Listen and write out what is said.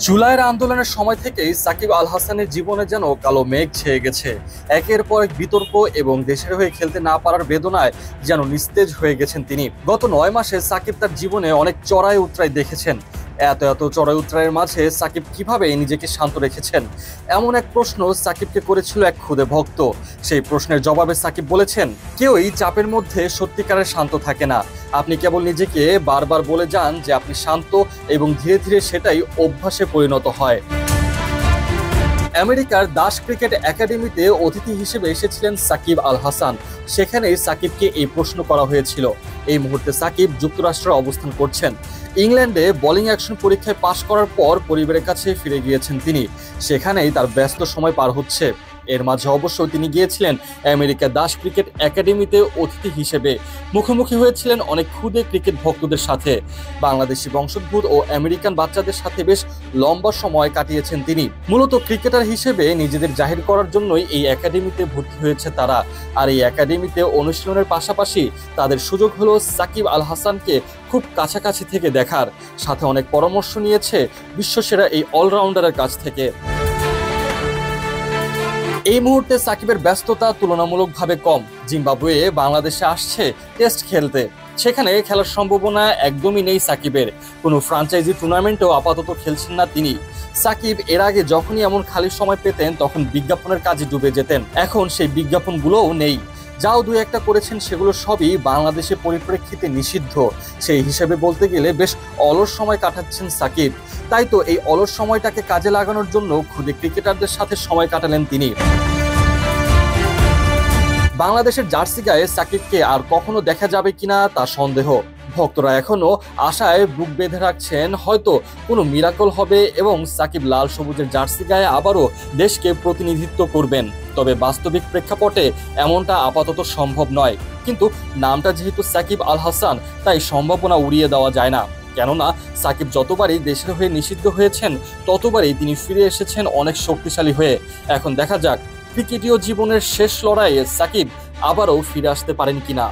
জুলাইয়ের আন্দোলনের সময় থেকেই সাকিব আল হাসানের জীবনে যেন কালো মেঘ ছেয়ে গেছে। একের পর এক বিতর্ক এবং দেশের হয়ে খেলতে না পারার বেদনায় যেন নিস্তেজ হয়ে গেছেন তিনি। গত 9 মাসে সাকিব তার জীবনে অনেক চড়াই উতরাই দেখেছেন। এত এত চড়াই উতরাইয়ের মাঝে সাকিব কিভাবে নিজেকে শান্ত রেখেছেন, এমন এক প্রশ্ন সাকিবকে করেছিল এক খুদে ভক্ত। সেই প্রশ্নের জবাবে সাকিব বলেছেন, কেউই চাপের মধ্যে সত্যিকারের শান্ত থাকে না। আপনি কেবল নিজেকে বারবার বলে যান যে আপনি শান্ত, এবং ধীরে ধীরে সেটাই অভ্যাসে পরিণত হয়। আমেরিকার দাস ক্রিকেট একাডেমিতে অতিথি হিসেবে এসেছিলেন সাকিব আল হাসান। সেখানেই সাকিবকে এই প্রশ্ন করা হয়েছিল। এই মুহূর্তে সাকিব যুক্তরাষ্ট্রে অবস্থান করছেন। ইংল্যান্ডে বোলিং অ্যাকশন পরীক্ষায় পাশ করার পর পরিবারের কাছে ফিরে গিয়েছেন তিনি। সেখানেই তার ব্যস্ত সময় পার হচ্ছে। এর মাঝে অবশ্য তিনি গিয়েছিলেন আমেরিকা দাস ক্রিকেট একাডেমিতে অতিথি হিসেবে। মুখোমুখি হয়েছিলেন অনেক ক্ষুদে ক্রিকেট ভক্তদের সাথে। বাংলাদেশি বংশোদ্ভূত ও আমেরিকান বাচ্চাদের সাথে বেশ লম্বা সময় কাটিয়েছেন তিনি। মূলত ক্রিকেটার হিসেবে নিজেদের জাহির করার জন্যই এই একাডেমিতে ভর্তি হয়েছে তারা। আর এই একাডেমিতে অনুশীলনের পাশাপাশি তাদের সুযোগ হলো সাকিব আল হাসানকে খুব কাছাকাছি থেকে দেখার, সাথে অনেক পরামর্শ নিয়েছে বিশ্বসেরা এই অলরাউন্ডারের কাছ থেকে। এই মুহূর্তে সাকিবের ব্যস্ততা তুলনামূলকভাবে কম। জিম্বাবুয়ে বাংলাদেশে আসছে টেস্ট খেলতে। সেখানে খেলার সম্ভাবনা একদমই নেই সাকিবের। কোনো ফ্রাঞ্চাইজি টুর্নামেন্টেও আপাতত খেলছেন না তিনি। সাকিব এর আগে যখনই এমন খালি সময় পেতেন তখন বিজ্ঞাপনের কাজে ডুবে যেতেন। এখন সেই বিজ্ঞাপনগুলোও নেই। যাও দু একটা করেছেন সেগুলো সবই বাংলাদেশের পরিপ্রেক্ষিতে নিষিদ্ধ। সেই হিসেবে বলতে গেলে বেশ অলস সময় কাটাচ্ছেন সাকিব। তাই তো এই অলস সময়টাকে কাজে লাগানোর জন্য খুদে ক্রিকেটারদের সাথে সময় কাটালেন তিনি। বাংলাদেশের জার্সি গায়ে সাকিবকে আর কখনো দেখা যাবে কিনা তা সন্দেহ। ভক্তরা এখনো আশায় বুক বেঁধে রাখছেন হয়তো কোনো মিরাকল হবে এবং সাকিব লাল সবুজের জার্সি গায়ে আবারও দেশকে প্রতিনিধিত্ব করবেন। তবে বাস্তবিক প্রেক্ষাপটে এমনটা আপাতত সম্ভব নয়। কিন্তু নামটা যেহেতু সাকিব আল হাসান, তাই সম্ভাবনা উড়িয়ে দেওয়া যায় না। কেননা সাকিব যতবারই দেশের হয়ে নিষিদ্ধ হয়েছেন ততবারই তিনি ফিরে এসেছেন অনেক শক্তিশালী হয়ে। এখন দেখা যাক ক্রিকেটীয় জীবনের শেষ লড়াইয়ে সাকিব আবারও ফিরে আসতে পারেন কিনা।